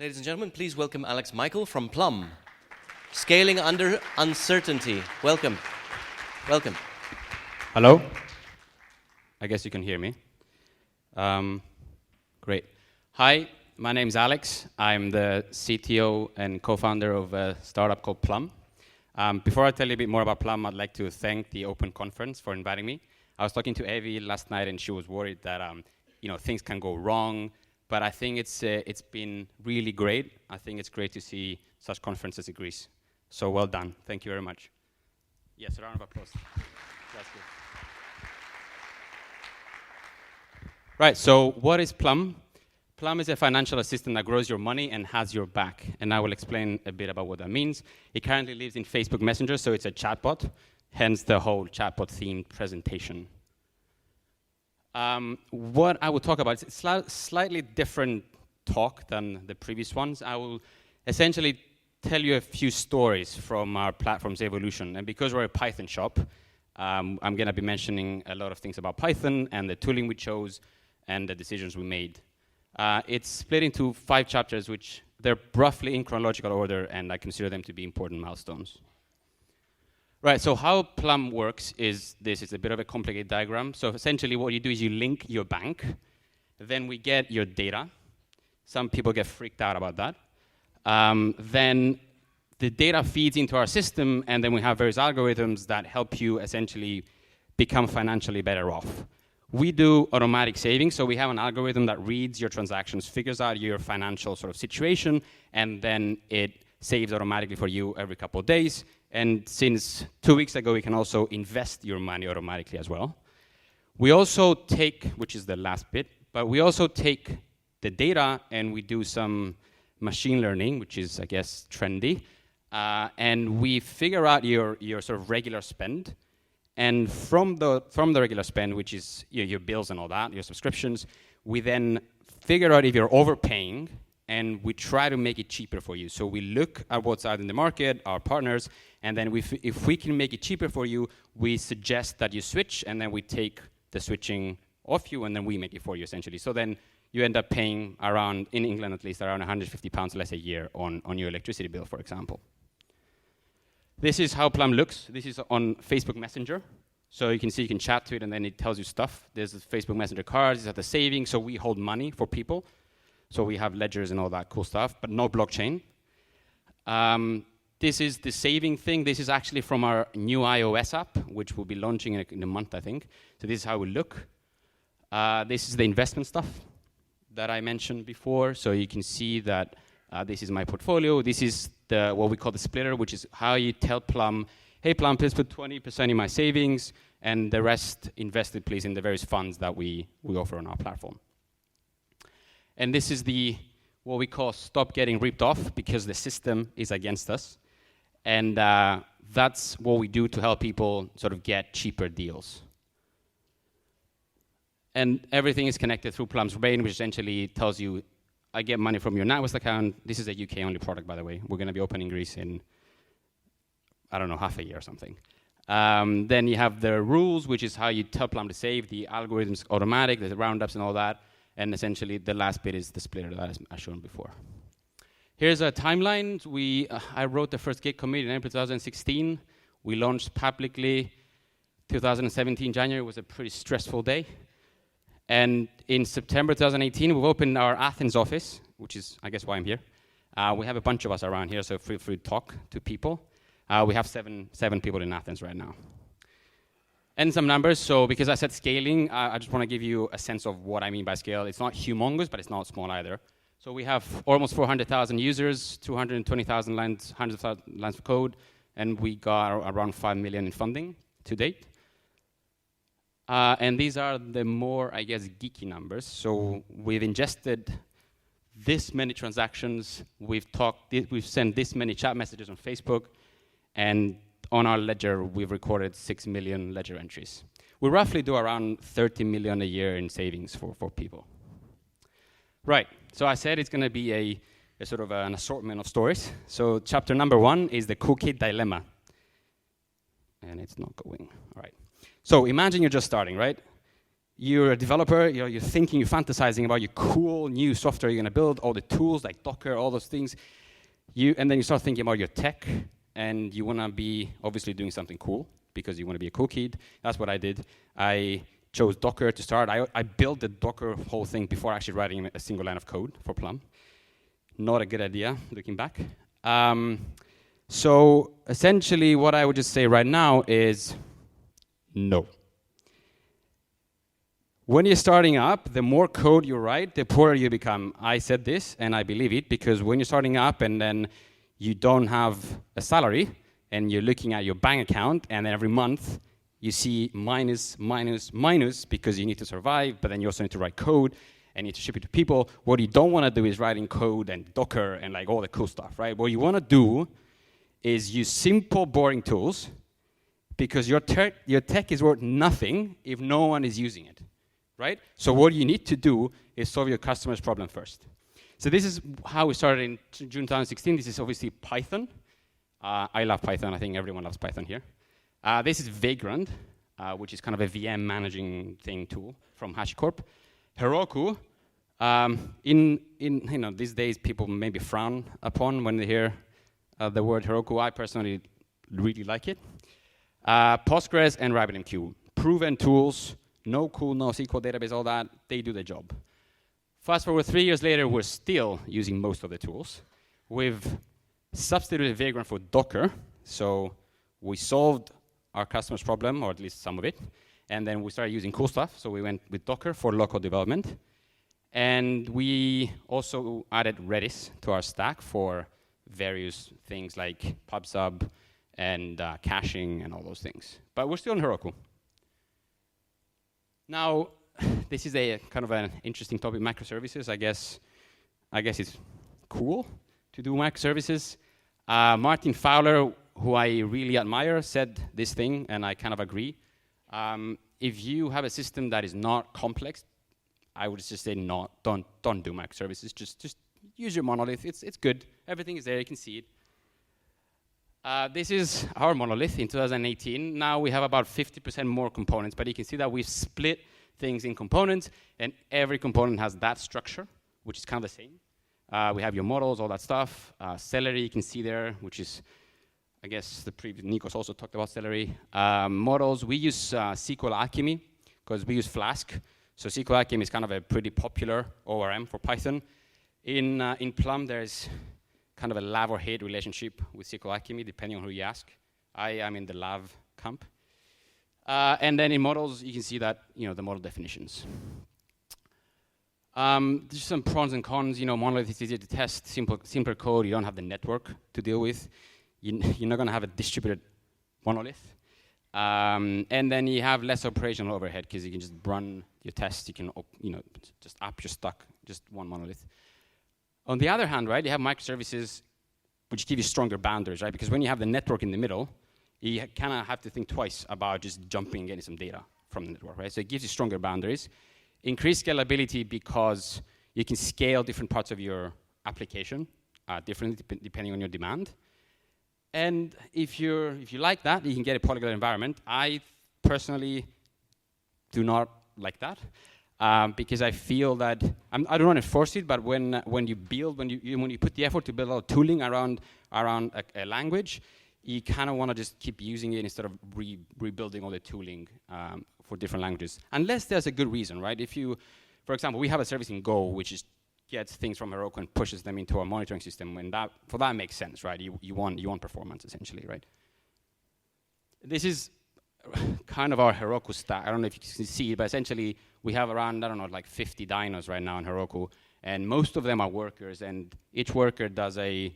Ladies and gentlemen, please welcome Alex Michael from Plum. Scaling under uncertainty. Welcome. Welcome. Hello? I guess you can hear me. Great. Hi, my name's Alex. I'm the CTO and co-founder of a startup called Plum. Before I tell you a bit more about Plum, I'd like to thank the Open Conference for inviting me. I was talking to Evie last night, and she was worried that things can go wrong. But I think it's been really great. I think it's great to see such conferences in Greece. So well done. Thank you very much. Yes, a round of applause. That's good. Right, so what is Plum? Plum is a financial assistant that grows your money and has your back. And I will explain a bit about what that means. It currently lives in Facebook Messenger, so it's a chatbot, hence the whole chatbot-themed presentation. What I will talk about is a slightly different talk than the previous ones. I will essentially tell you a few stories from our platform's evolution. And because we're a Python shop, I'm going to be mentioning a lot of things about Python and the tooling we chose and the decisions we made. It's split into 5 chapters, which they're roughly in chronological order, and I consider them to be important milestones. Right, so how Plum works is this. It's a bit of a complicated diagram. So essentially what you do is you link your bank, then we get your data. Some people get freaked out about that. Then the data feeds into our system, and then we have various algorithms that help you essentially become financially better off. We do automatic savings, so we have an algorithm that reads your transactions, figures out your financial sort of situation, and then it saves automatically for you every couple of days. And since 2 weeks ago, we can also invest your money automatically as well. We also take, which is the last bit, but we also take the data and we do some machine learning, which is, I guess, trendy. And we figure out your sort of regular spend. And from the regular spend, which is your bills and all that, your subscriptions, we then figure out if you're overpaying, and we try to make it cheaper for you. So we look at what's out in the market, our partners, and then if we can make it cheaper for you, we suggest that you switch, and then we take the switching off you, and then we make it for you, essentially. So then you end up paying around, in England at least, around £150 less a year on your electricity bill, for example. This is how Plum looks. This is on Facebook Messenger. So you can see you can chat to it, and then it tells you stuff. There's the Facebook Messenger cards, these are the savings, so we hold money for people. So we have ledgers and all that cool stuff, but no blockchain. This is the saving thing. This is actually from our new iOS app, which will be launching in a month, I think. So this is how we look. This is the investment stuff that I mentioned before. So you can see that this is my portfolio. This is what we call the splitter, which is how you tell Plum, hey, Plum, please put 20% in my savings, and the rest invested, please, in the various funds that we offer on our platform. And this is what we call stop getting ripped off, because the system is against us. And that's what we do to help people sort of get cheaper deals. And everything is connected through Plum's brain, which essentially tells you, I get money from your NatWest account. This is a UK-only product, by the way. We're going to be opening Greece in, I don't know, half a year or something. Then you have the rules, which is how you tell Plum to save. The algorithm's automatic, the roundups and all that. And essentially, the last bit is the splitter that I showed before. Here's a timeline. I wrote the first Git commit in April 2016. We launched publicly 2017 January. It was a pretty stressful day. And in September 2018, we've opened our Athens office, which is, I guess, why I'm here. We have a bunch of us around here, so feel free to talk to people. We have seven people in Athens right now. And some numbers. So because I said scaling, I just want to give you a sense of what I mean by scale. It's not humongous, but it's not small either. So we have almost 400,000 users, 220,000 lines, hundreds of thousands lines of code, and we got around 5 million in funding to date. And these are the more, I guess, geeky numbers. So we've ingested this many transactions. We've sent this many chat messages on Facebook, and on our ledger, we've recorded 6 million ledger entries. We roughly do around 30 million a year in savings for people. Right, so I said it's going to be a sort of an assortment of stories. So chapter number 1 is the cookie dilemma. And it's not going. All right. So imagine you're just starting, right? you're a developer, you're thinking, you're fantasizing about your cool new software you're going to build, all the tools like Docker, all those things. And then you start thinking about your tech, and you want to be obviously doing something cool because you want to be a cool kid. That's what I did. I chose Docker to start. I built the Docker whole thing before actually writing a single line of code for Plum. Not a good idea, looking back. So essentially, what I would just say right now is no. When you're starting up, the more code you write, the poorer you become. I said this, and I believe it, because when you're starting up and then you don't have a salary, and you're looking at your bank account, and then every month you see minus, minus, minus, because you need to survive, but then you also need to write code, and you need to ship it to people. What you don't want to do is writing code and Docker and like all the cool stuff, right? What you want to do is use simple, boring tools, because your tech is worth nothing if no one is using it. Right? So what you need to do is solve your customer's problem first. So this is how we started in June 2016. This is obviously Python. I love Python. I think everyone loves Python here. This is Vagrant, which is kind of a VM managing thing tool from HashiCorp. Heroku. These days people maybe frown upon when they hear the word Heroku. I personally really like it. Postgres and RabbitMQ. Proven tools. No cool, no SQL database, all that, they do the job. Fast forward 3 years later, we're still using most of the tools. We've substituted Vagrant for Docker, so we solved our customer's problem, or at least some of it, and then we started using cool stuff, so we went with Docker for local development. And we also added Redis to our stack for various things like PubSub and caching and all those things. But we're still in Heroku. Now, this is a kind of an interesting topic, microservices. I guess it's cool to do microservices. Martin Fowler, who I really admire, said this thing, and I kind of agree. If you have a system that is not complex, I would just say don't do microservices. Just use your monolith. It's good. Everything is there. You can see it. This is our monolith in 2018. Now we have about 50% more components, but you can see that we've split things in components, and every component has that structure, which is kind of the same. We have your models, all that stuff. Celery, you can see there, which is, I guess, the previous Nikos also talked about Celery. Models, we use SQL Alchemy, because we use Flask. So SQL Alchemy is kind of a pretty popular ORM for Python. In Plum, there's kind of a love or hate relationship with SQL Alchemy, depending on who you ask. I am in the love camp. And then in models, you can see that, the model definitions. There's some pros and cons. Monolith is easier to test, simpler code. You don't have the network to deal with. You're not going to have a distributed monolith. And then you have less operational overhead because you can just run your tests. You can, just up your stack, just one monolith. On the other hand, right, you have microservices which give you stronger boundaries, right? Because when you have the network in the middle, you kind of have to think twice about just jumping and getting some data from the network, right? So it gives you stronger boundaries. Increased scalability because you can scale different parts of your application differently depending on your demand. And if you like that, you can get a polyglot environment. I personally do not like that. Because I feel that I don't want to force it, but when you put the effort to build a lot of tooling around a language, you kind of want to just keep using it instead of rebuilding all the tooling for different languages, unless there's a good reason, right? For example, we have a service in Go which gets things from Heroku and pushes them into our monitoring system, and that makes sense, right? You want performance essentially, right? This is kind of our Heroku stack. I don't know if you can see it, but essentially we have around, 50 dynos right now in Heroku, and most of them are workers, and each worker does they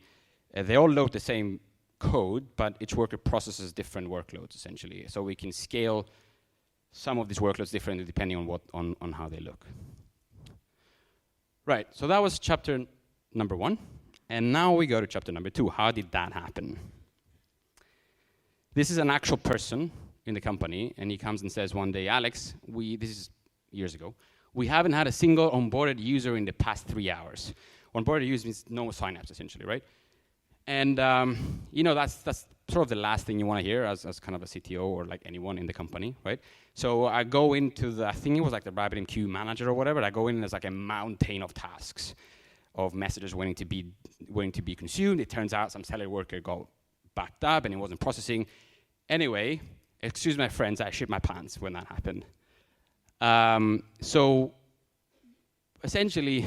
all load the same code, but each worker processes different workloads, essentially. So we can scale some of these workloads differently depending on how they look. Right, so that was chapter number 1, and now we go to chapter number 2. How did that happen? This is an actual person in the company, and he comes and says one day, Alex, this is years ago, we haven't had a single onboarded user in the past 3 hours. Onboarded user means no signups, essentially, right? And that's sort of the last thing you want to hear as kind of a CTO or like anyone in the company, right? So I go into I think it was like the RabbitMQ manager or whatever. I go in as like a mountain of tasks, of messages waiting to be consumed. It turns out some Celery worker got backed up and it wasn't processing. Anyway, excuse my friends, I shit my pants when that happened. So essentially,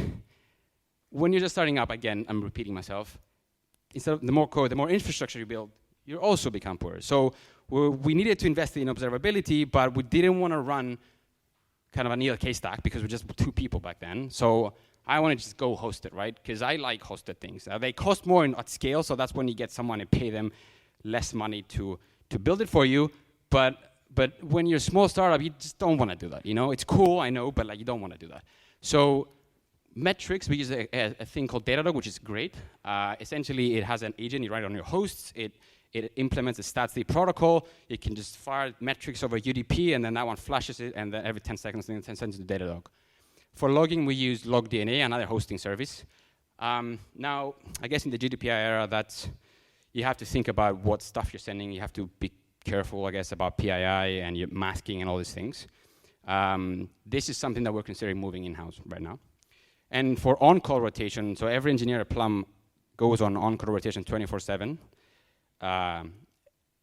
when you're just starting up, again, I'm repeating myself, instead of the more code, the more infrastructure you build, you also become poorer. So we needed to invest in observability, but we didn't want to run kind of an ELK stack because we're just 2 people back then. So I want to just go host it, right? Because I like hosted things. They cost more at scale, so that's when you get someone and pay them less money to build it for you. But when you're a small startup, you just don't want to do that. You know, it's cool, I know, but like you don't want to do that. So metrics, we use a thing called Datadog, which is great. Essentially, it has an agent. You write it on your hosts. It implements a stats protocol. It can just fire metrics over UDP, and then that one flashes it, and then every 10 seconds, then it sends it to Datadog. For logging, we use LogDNA, another hosting service. Now, I guess in the GDPR era, you have to think about what stuff you're sending. You have to be careful, I guess, about PII and your masking and all these things. This is something that we're considering moving in-house right now. And for on-call rotation, so every engineer at Plum goes on on-call rotation 24/7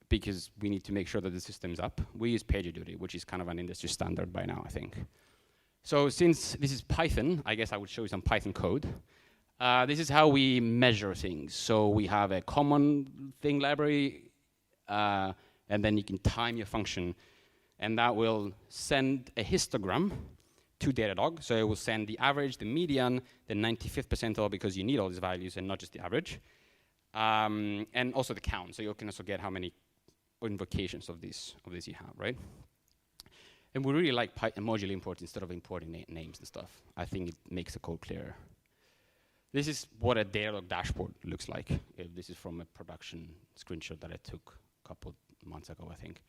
because we need to make sure that the system's up. We use PagerDuty, which is kind of an industry standard by now, I think. So since this is Python, I guess I would show you some Python code. This is how we measure things. So we have a common thing library, and then you can time your function, and that will send a histogram to Datadog. So it will send the average, the median, the 95th percentile, because you need all these values and not just the average, and also the count. So you can also get how many invocations of this you have, right? And we really like module import instead of importing names and stuff. I think it makes the code clearer. This is what a Datadog dashboard looks like. This is from a production screenshot that I took a couple months ago, I think.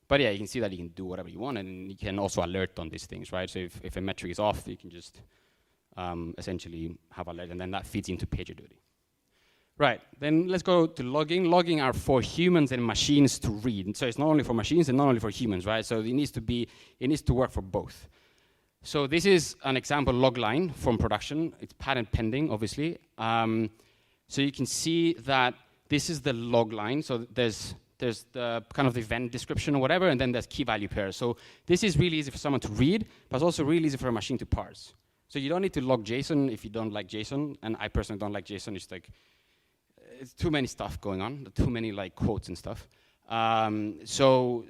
But yeah, you can see that you can do whatever you want, and you can also alert on these things, right? So if a metric is off, you can just essentially have alert, and then that feeds into PagerDuty. Right, then let's go to logging. Logging are for humans and machines to read. So it's not only for machines and not only for humans, right? So it needs to work for both. So this is an example log line from production. It's patent pending, obviously. So you can see that this is the log line. So there's the kind of the event description or whatever, and then there's key value pairs. So this is really easy for someone to read, but it's also really easy for a machine to parse. So you don't need to log JSON if you don't like JSON, and I personally don't like JSON. It's like, it's too many stuff going on, too many like quotes and stuff. So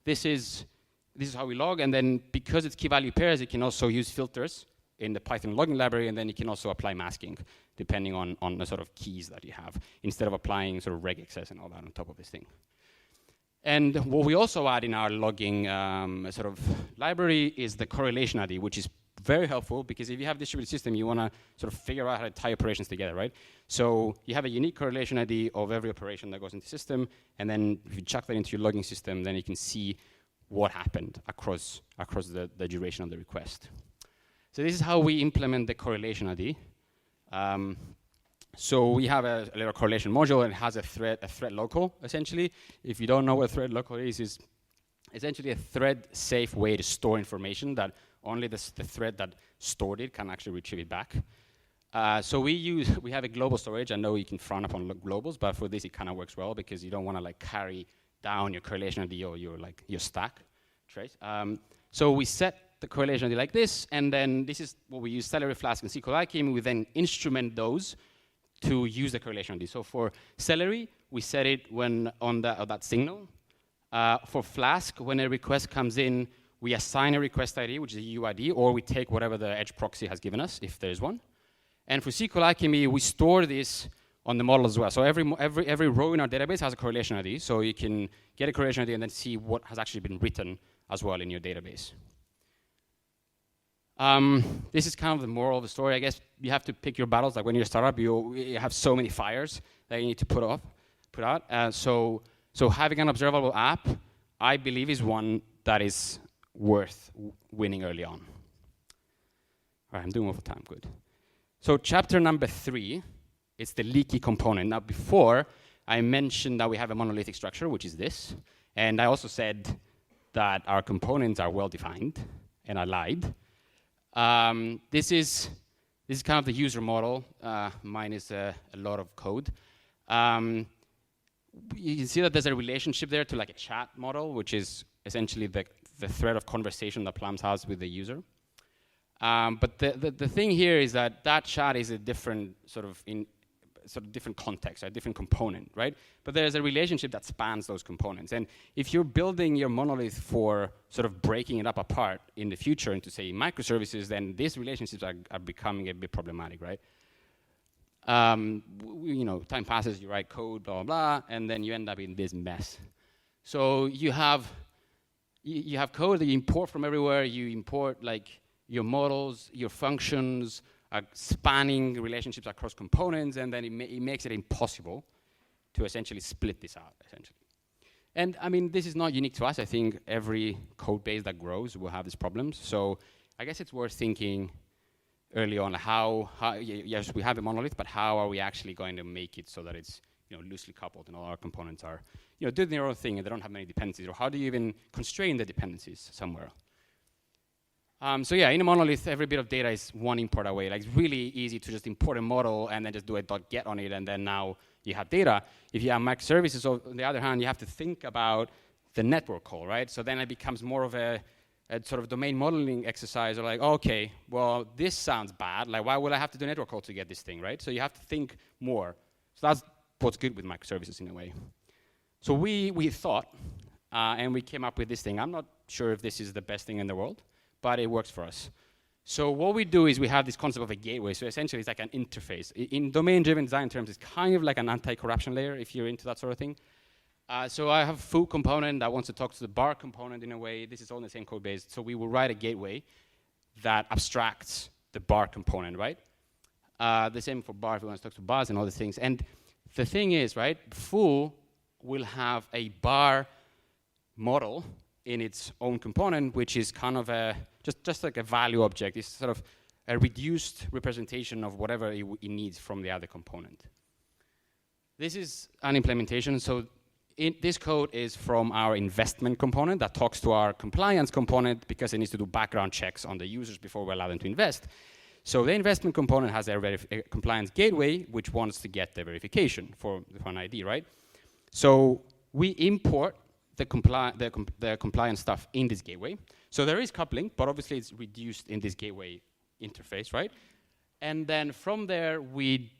this is how we log, and then because it's key value pairs, you can also use filters in the Python logging library, and then you can also apply masking depending on the sort of keys that you have, instead of applying sort of regex and all that on top of this thing. And what we also add in our logging sort of library is the correlation ID, which is very helpful because if you have a distributed system, you want to sort of figure out how to tie operations together, right? So you have a unique correlation ID of every operation that goes into the system, and then if you chuck that into your logging system, then you can see what happened across the duration of the request. So this is how we implement the correlation ID. So we have a little correlation module, and it has a thread local, essentially. If you don't know what thread local is essentially a thread-safe way to store information that only the thread that stored it can actually retrieve it back. So we have a global storage. I know you can frown upon globals, but for this it kind of works well because you don't want to like carry down your correlation ID or your stack trace. So we set the correlation ID like this, and then this is what we use Celery, Flask, and SQL Alchemy. We then instrument those to use the correlation ID. So for Celery, we set it when on that signal. For Flask, when a request comes in, we assign a request ID, which is a UID, or we take whatever the edge proxy has given us, if there is one. And for SQL Alchemy, we store this on the model as well. So every row in our database has a correlation ID, so you can get a correlation ID and then see what has actually been written as well in your database. This is kind of the moral of the story. I guess you have to pick your battles. Like when you're a startup, you have so many fires that you need to put out. So having an observable app, I believe, is one that is worth winning early on. All right, I'm doing over time, good. So chapter number 3, it's the Leaky component. Now before, I mentioned that we have a monolithic structure, which is this. And I also said that our components are well-defined, and I lied. This is kind of the user model. Mine is a lot of code. You can see that there's a relationship there to like a chat model, which is essentially the thread of conversation that Plum has with the user. But the thing here is that chat is a different different context, a different component, right? But there's a relationship that spans those components. And if you're building your monolith for sort of breaking it up apart in the future into, say, microservices, then these relationships are becoming a bit problematic, right? Time passes, you write code, blah, blah, blah, and then you end up in this mess. So you have code that you import from everywhere. You import like your models, your functions, spanning relationships across components, and then it makes it impossible to essentially split this out, essentially. And I mean, this is not unique to us. I think every code base that grows will have these problems. So I guess it's worth thinking early on how yes, we have a monolith, but how are we actually going to make it so that it's loosely coupled and all our components are doing their own thing and they don't have many dependencies, or how do you even constrain the dependencies somewhere? So yeah, in a monolith, every bit of data is one import away. Like, it's really easy to just import a model and then just do a .get on it, and then now you have data. If you have microservices, on the other hand, you have to think about the network call, right? So then it becomes more of a sort of domain modeling exercise, or like, okay, well, this sounds bad. Like, why would I have to do network call to get this thing, right? So you have to think more. So that's what's good with microservices in a way. So we thought, and we came up with this thing. I'm not sure if this is the best thing in the world, but it works for us. So what we do is we have this concept of a gateway. So essentially, it's like an interface. In domain-driven design terms, it's kind of like an anti-corruption layer, if you're into that sort of thing. So I have a food component that wants to talk to the bar component in a way. This is all in the same code base. So we will write a gateway that abstracts the bar component, right? The same for bar if we want to talk to bars and all these things. And the thing is, right, foo will have a bar model in its own component, which is kind of just like a value object. It's sort of a reduced representation of whatever it needs from the other component. This is an implementation. So this code is from our investment component that talks to our compliance component because it needs to do background checks on the users before we allow them to invest. So the investment component has a compliance gateway, which wants to get the verification for an ID, right? So we import the compliance stuff in this gateway. So there is coupling, but obviously it's reduced in this gateway interface, right? And then from there, we'd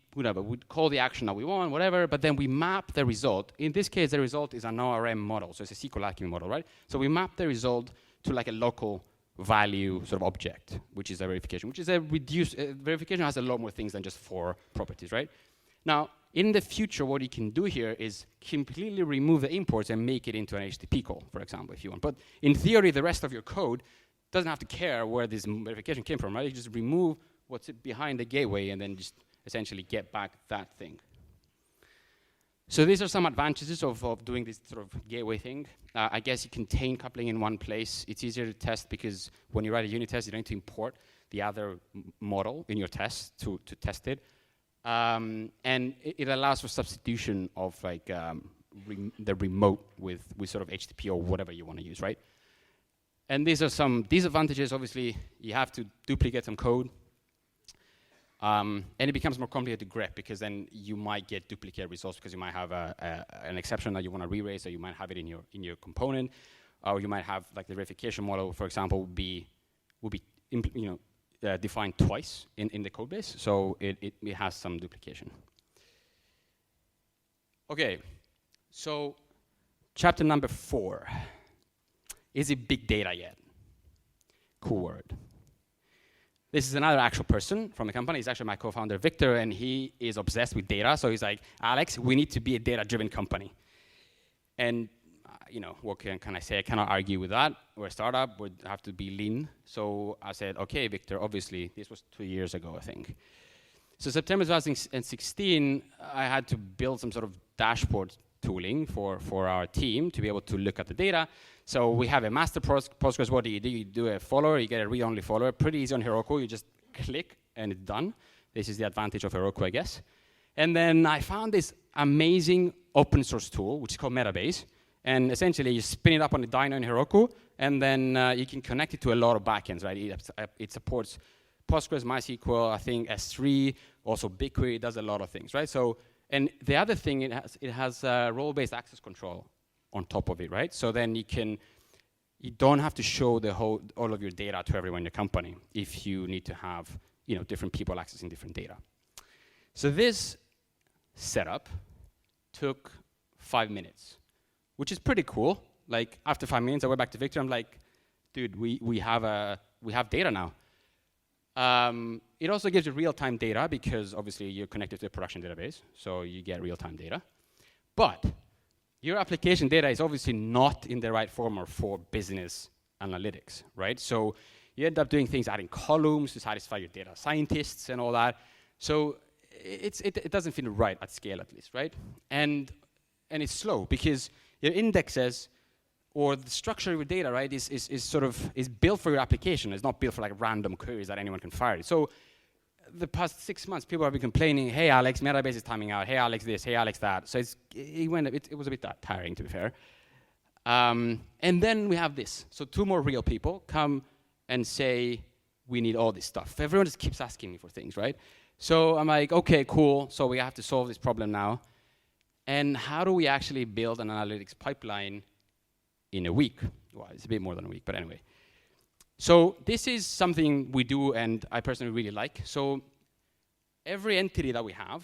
call the action that we want, whatever, but then we map the result. In this case, the result is an ORM model, so it's a SQL model, right? So we map the result to like a local value sort of object, which is a verification, which is a reduced, verification has a lot more things than just 4 properties, right? Now, in the future, what you can do here is completely remove the imports and make it into an HTTP call, for example, if you want. But in theory, the rest of your code doesn't have to care where this verification came from, right? You just remove what's behind the gateway and then just essentially get back that thing. So these are some advantages of doing this sort of gateway thing. I guess you contain coupling in one place. It's easier to test because when you write a unit test, you don't need to import the other model in your test to test it. And it allows for substitution of like the remote with sort of HTTP or whatever you want to use, right? And these are some disadvantages. Obviously, you have to duplicate some code. And it becomes more complicated to grep because then you might get duplicate results because you might have an exception that you want to re-raise, or you might have it in your component, or you might have like the verification model, for example, will be defined twice in the code base, so it has some duplication. Okay, so chapter number 4. Is it big data yet? Cool word. This is another actual person from the company. He's actually my co-founder, Victor, and he is obsessed with data. So he's like, Alex, we need to be a data-driven company. And what can I say? I cannot argue with that. We're a startup. We have to be lean. So I said, okay, Victor, obviously, this was 2 years ago, I think. So September 2016, I had to build some sort of dashboard tooling for our team to be able to look at the data. So we have a master Postgres. What do? You do a follower, you get a read-only follower. Pretty easy on Heroku. You just click, and it's done. This is the advantage of Heroku, I guess. And then I found this amazing open source tool, which is called Metabase. And essentially, you spin it up on the dyno in Heroku, and then you can connect it to a lot of backends, right? It supports Postgres, MySQL, I think S3, also BigQuery. It does a lot of things, right? So, and the other thing, it has role-based access control on top of it, right? So then you don't have to show all of your data to everyone in your company if you need to have, different people accessing different data. So this setup took 5 minutes, which is pretty cool. Like after 5 minutes, I went back to Victor. I'm like, dude, we have data now. It also gives you real-time data because obviously you're connected to a production database, so you get real-time data. But your application data is obviously not in the right format for business analytics, right? So you end up doing things, adding columns to satisfy your data scientists and all that. So it doesn't feel right at scale, at least, right? And it's slow because your indexes or the structure of your data, right, is built for your application. It's not built for like random queries that anyone can fire. So the past 6 months, people have been complaining, hey, Alex, Metabase is timing out. Hey, Alex, this. Hey, Alex, that. So it was a bit tiring, to be fair. And then we have this. So 2 more real people come and say, we need all this stuff. Everyone just keeps asking me for things, right? So I'm like, okay, cool. So we have to solve this problem now. And how do we actually build an analytics pipeline in a week? Well, it's a bit more than a week, but anyway. So this is something we do and I personally really like. So every entity that we have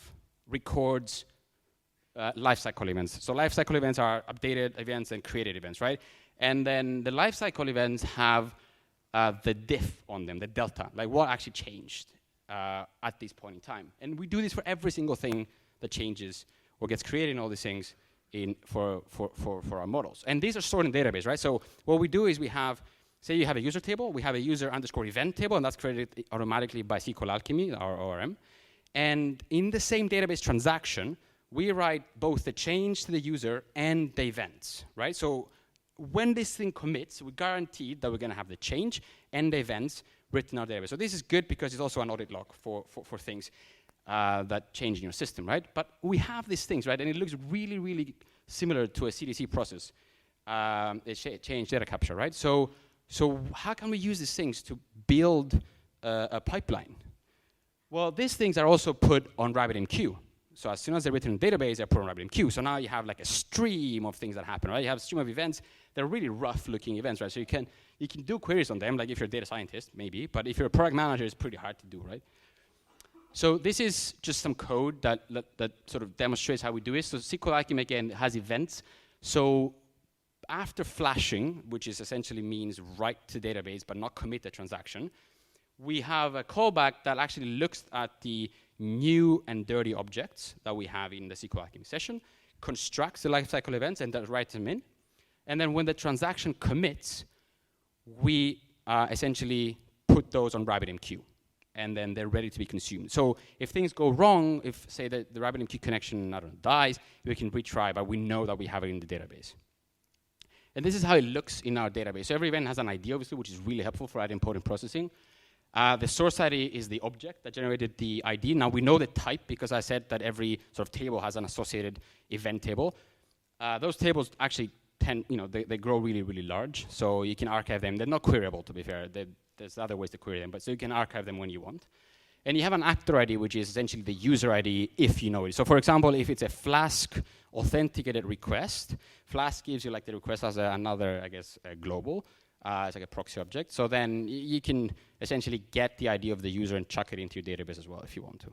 records lifecycle events. So lifecycle events are updated events and created events, right? And then the lifecycle events have the diff on them, the delta, like what actually changed at this point in time. And we do this for every single thing that changes or gets created in all these things for our models. And these are stored in database, right? So what we do is we have, say you have a user table, we have a user underscore event table, and that's created automatically by SQL Alchemy, our ORM. And in the same database transaction, we write both the change to the user and the events, right? So when this thing commits, we guarantee that we're going to have the change and the events written in our database. So this is good because it's also an audit log for things that change in your system, right? But we have these things, right? And it looks really, really similar to a CDC process, change data capture, right? So how can we use these things to build a pipeline? Well, these things are also put on RabbitMQ. So as soon as they're written in database, they're put on RabbitMQ. So now you have like a stream of things that happen, right? You have a stream of events. They're really rough-looking events, right? So you can do queries on them, like if you're a data scientist, maybe. But if you're a product manager, it's pretty hard to do, right? So this is just some code that sort of demonstrates how we do it. So SQL Alchemy, again, has events. So after flashing, which is essentially means write to database but not commit the transaction, we have a callback that actually looks at the new and dirty objects that we have in the SQL Alchemy session, constructs the lifecycle events, and then writes them in. And then when the transaction commits, we essentially put those on RabbitMQ. And then they're ready to be consumed. So if things go wrong, if, say, the RabbitMQ connection, dies, we can retry, but we know that we have it in the database. And this is how it looks in our database. So every event has an ID, obviously, which is really helpful for idempotent processing. The source ID is the object that generated the ID. Now, we know the type because I said that every sort of table has an associated event table. Those tables actually they grow really, really large. So you can archive them. They're not queryable, to be fair. There's other ways to query them, but so you can archive them when you want. And you have an actor ID, which is essentially the user ID if you know it. So for example, if it's a Flask authenticated request, Flask gives you like the request as another, I guess, global. It's like a proxy object. So then you can essentially get the ID of the user and chuck it into your database as well if you want to.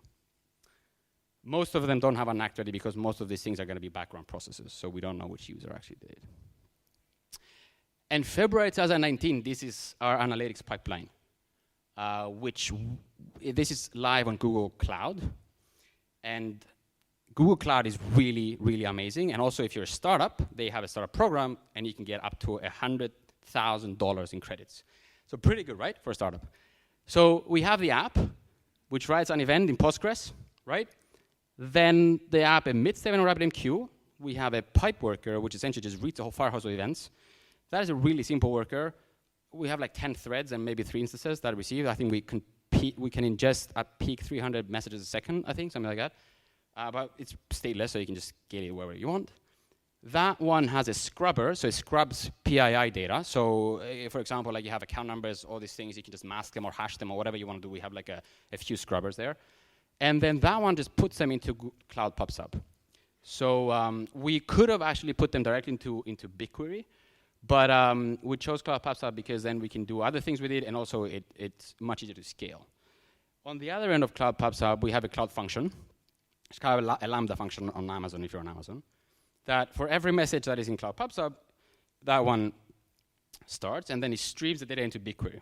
Most of them don't have an actor ID because most of these things are going to be background processes, so we don't know which user actually did it. And February 2019, this is our analytics pipeline, this is live on Google Cloud. And Google Cloud is really, really amazing. And also, if you're a startup, they have a startup program, and you can get up to $100,000 in credits. So pretty good, right, for a startup? So we have the app, which writes an event in Postgres, right? Then the app emits them in RabbitMQ. We have a pipe worker, which essentially just reads the whole firehouse of events. That is a really simple worker. We have like 10 threads and maybe 3 instances that receive. I think we can ingest at peak 300 messages a second, I think, something like that. but it's stateless, so you can just scale it wherever you want. That one has a scrubber, so it scrubs PII data. So, for example, like you have account numbers, all these things, you can just mask them or hash them or whatever you want to do. We have like a few scrubbers there. And then that one just puts them into Cloud PubSub. So we could have actually put them directly into BigQuery, but we chose Cloud PubSub because then we can do other things with it, and also it's much easier to scale. On the other end of Cloud PubSub, we have a Cloud function. It's kind of a Lambda function on Amazon, if you're on Amazon, that for every message that is in Cloud PubSub, that one starts, and then it streams the data into BigQuery.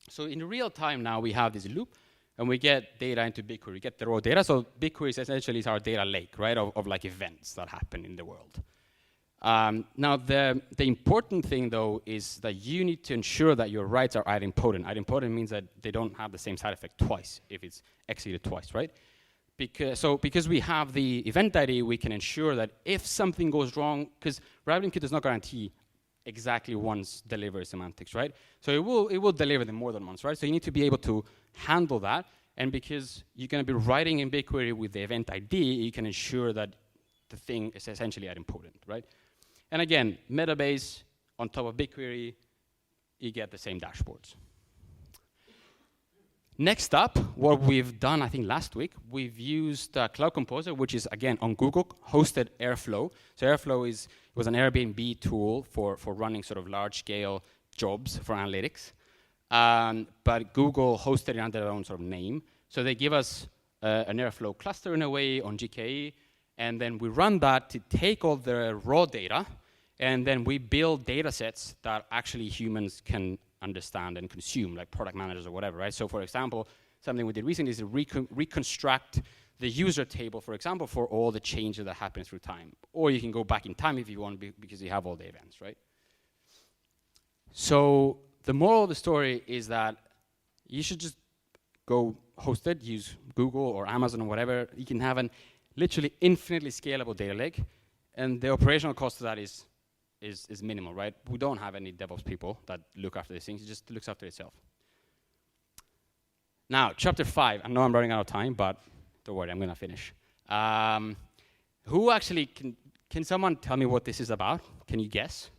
So in real time now, we have this loop, and we get data into BigQuery, get the raw data. So BigQuery is essentially our data lake, right, of like events that happen in the world. Now, the important thing, though, is that you need to ensure that your writes are idempotent. Idempotent means that they don't have the same side effect twice if it's executed twice, right? Because we have the event ID, we can ensure that if something goes wrong, because RabbitMQ does not guarantee exactly once delivery semantics, right? So it will deliver them more than once, right? So you need to be able to handle that, and because you're going to be writing in BigQuery with the event ID, you can ensure that the thing is essentially idempotent, right? And again, Metabase on top of BigQuery, you get the same dashboards. Next up, what we've done, I think last week, we've used Cloud Composer, which is, again, on Google, hosted Airflow. So Airflow was an Airbnb tool for running sort of large-scale jobs for analytics. But Google hosted it under their own sort of name. So they give us an Airflow cluster, in a way, on GKE, and then we run that to take all the raw data, and then we build data sets that actually humans can understand and consume, like product managers or whatever, right? So for example, something we did recently is to reconstruct the user table, for example, for all the changes that happen through time. Or you can go back in time if you want, because you have all the events, right? So the moral of the story is that you should just go host it, use Google or Amazon or whatever. You can have an literally infinitely scalable data lake, and the operational cost of that is minimal, right? We don't have any DevOps people that look after these things. It just looks after itself. Now, chapter 5. I know I'm running out of time, but don't worry, I'm going to finish. Who actually can someone tell me what this is about? Can you guess?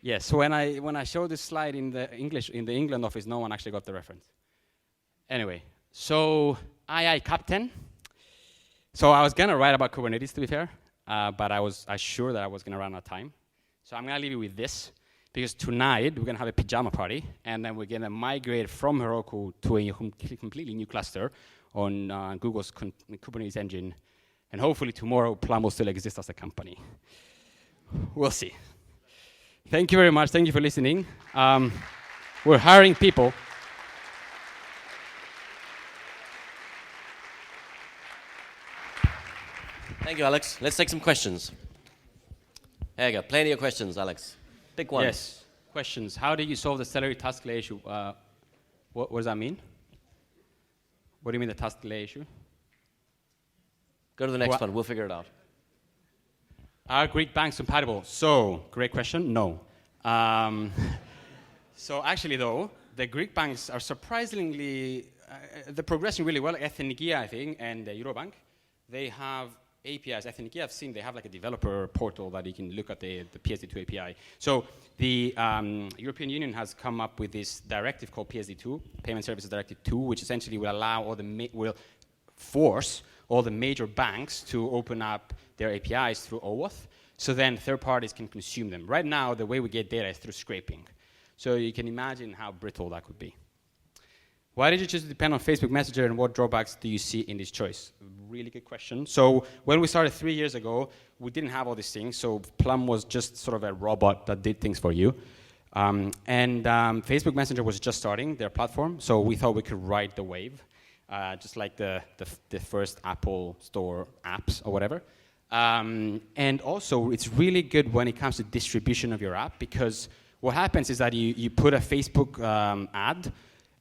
Yes. So when I showed this slide in the England office, no one actually got the reference. Anyway, so II Captain. So I was going to write about Kubernetes, to be fair, but I was sure that I was going to run out of time. So I'm going to leave you with this, because tonight we're going to have a pajama party, and then we're going to migrate from Heroku to a completely new cluster on Google's Kubernetes engine, and hopefully tomorrow Plum will still exist as a company. We'll see. Thank you very much. Thank you for listening. We're hiring people. Thank you, Alex. Let's take some questions. There you go. Plenty of questions, Alex. Pick one. Yes. Questions. How did you solve the celery task delay issue? What does that mean? What do you mean the task delay issue? Go to the next one. We'll figure it out. Are Greek banks compatible? So, great question. No. So actually, though, the Greek banks are surprisingly, they're progressing really well. Ethnikia, I think, and Eurobank, they have APIs. Ethnikia, I've seen they have like a developer portal that you can look at the PSD2 API. So the European Union has come up with this directive called PSD2, Payment Services Directive 2, which essentially will allow will force all the major banks to open up their APIs through OAuth, so then third parties can consume them. Right now, the way we get data is through scraping. So you can imagine how brittle that could be. Why did you choose to depend on Facebook Messenger, and what drawbacks do you see in this choice? Really good question. So when we started 3 years ago, we didn't have all these things. So Plum was just sort of a robot that did things for you. Facebook Messenger was just starting their platform, so we thought we could ride the wave, just like the first Apple Store apps or whatever. And also, it's really good when it comes to distribution of your app, because what happens is that you put a Facebook ad,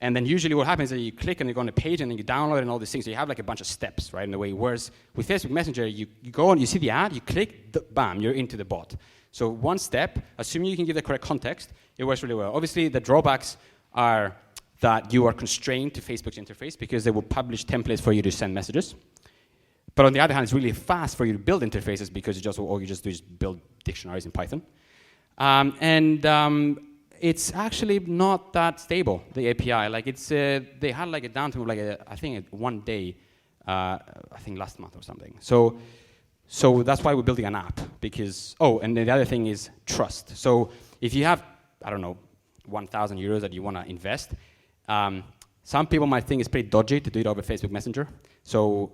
and then usually what happens is that you click and you go on a page and then you download and all these things. So you have like a bunch of steps, right, in a way. Whereas with Facebook Messenger, you go on, you see the ad, you click, bam, you're into the bot. So one step, assuming you can give the correct context, it works really well. Obviously, the drawbacks are that you are constrained to Facebook's interface because they will publish templates for you to send messages. But on the other hand, it's really fast for you to build interfaces because all you just do is build dictionaries in Python. It's actually not that stable, the API. Like they had like a downtime of like I think 1 day, I think last month or something. So that's why we're building an app because, and the other thing is trust. So if you have, I don't know, 1,000 euros that you want to invest, some people might think it's pretty dodgy to do it over Facebook Messenger. So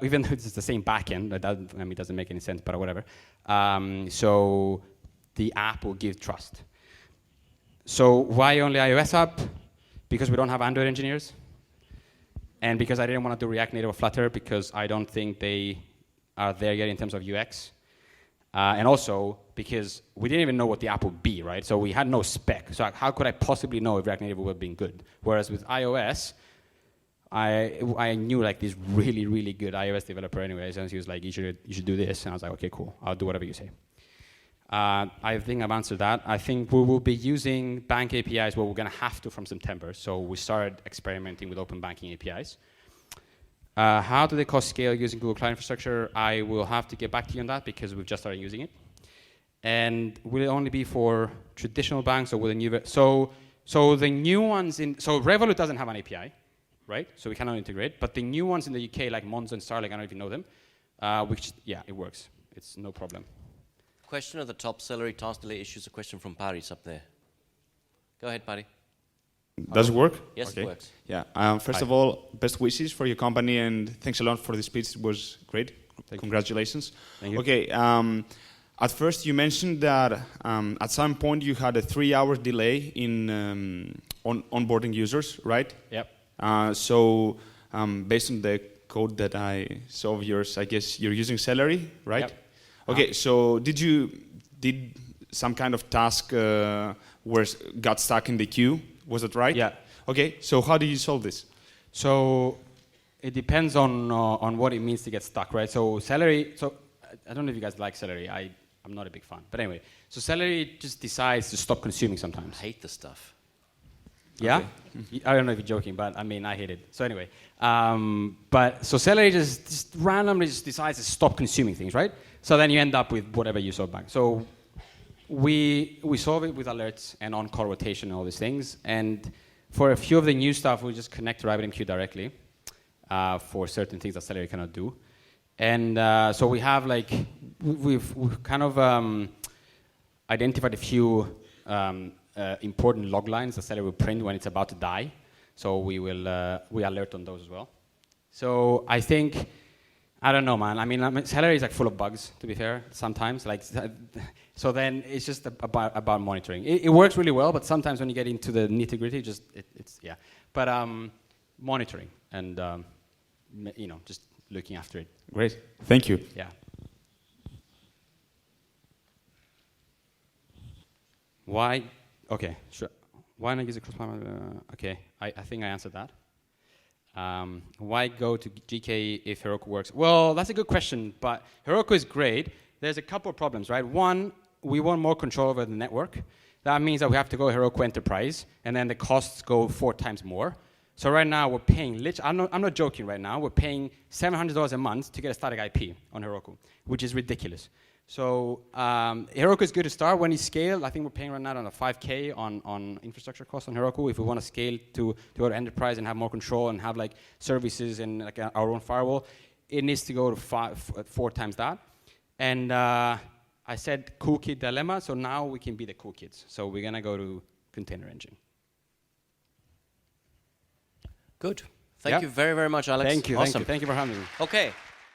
even though it's the same backend, it doesn't make any sense, but whatever. So the app will give trust. So why only iOS app? Because we don't have Android engineers. And because I didn't want to do React Native or Flutter because I don't think they are there yet in terms of UX. And also because we didn't even know what the app would be, right? So we had no spec. So how could I possibly know if React Native would have been good? Whereas with iOS, I knew like this really, really good iOS developer anyways, and he was like, you should do this. And I was like, okay, cool. I'll do whatever you say. I think I've answered that. I think we will be using bank APIs, well, we're going to have to from September. So we started experimenting with open banking APIs. How do they cost scale using Google Cloud Infrastructure? I will have to get back to you on that because we've just started using it. And will it only be for traditional banks or will the new... So the new ones so Revolut doesn't have an API, right? So we cannot integrate. But the new ones in the UK, like Monzo and Starlink, I don't know if you know them, it works. It's no problem. Question at the top, celery task delay issues. A question from Paris up there. Go ahead, Pari. Does it work? Yes, okay. It works. Yeah. First of all, best wishes for your company, and thanks a lot for the speech. It was great. Congratulations. Thank you. Okay. At first, you mentioned that at some point you had a 3-hour delay in onboarding users, right? Yep. So based on the code that I saw of yours, I guess you're using Celery, right? Yep. Okay. So did some kind of task got stuck in the queue? Was that right? Yeah. Okay, so how do you solve this? So it depends on what it means to get stuck, right? So Celery, I don't know if you guys like Celery. I'm not a big fan. But anyway, so Celery just decides to stop consuming sometimes. I hate the stuff. Yeah? Okay. I don't know if you're joking, but I mean, I hate it. So anyway, so Celery just randomly just decides to stop consuming things, right? So then you end up with whatever you saw back. So we solve it with alerts and on-call rotation and all these things. And for a few of the new stuff, we just connect to RabbitMQ directly for certain things that Celery cannot do. And so we have we've kind of identified a few important log lines that Celery will print when it's about to die. So we alert on those as well. So I think, I don't know, man. I mean, Celery is like full of bugs, to be fair, sometimes. So then it's just about monitoring. It works really well, but sometimes when you get into the nitty-gritty, it's. But monitoring and, just looking after it. Great, thank you. Yeah. Why? Okay, sure. Why not use a cross-platform? Okay, I think I answered that. Why go to GK if Heroku works? Well, that's a good question, but Heroku is great. There's a couple of problems, right? One, we want more control over the network. That means that we have to go Heroku Enterprise, and then the costs go 4 times more. So right now we're paying, I'm not joking right now, we're paying $700 a month to get a static IP on Heroku, which is ridiculous. So Heroku is good to start. When you scale, I think we're paying right now on a $5K on infrastructure costs on Heroku. If we want to scale to go to enterprise and have more control and have services and our own firewall, it needs to go to 4 times that. And I said cool kid dilemma, so now we can be the cool kids. So we're going to go to container engine. Good. Thank you very, very much, Alex. Thank you. Awesome. Thank you for having me. Okay.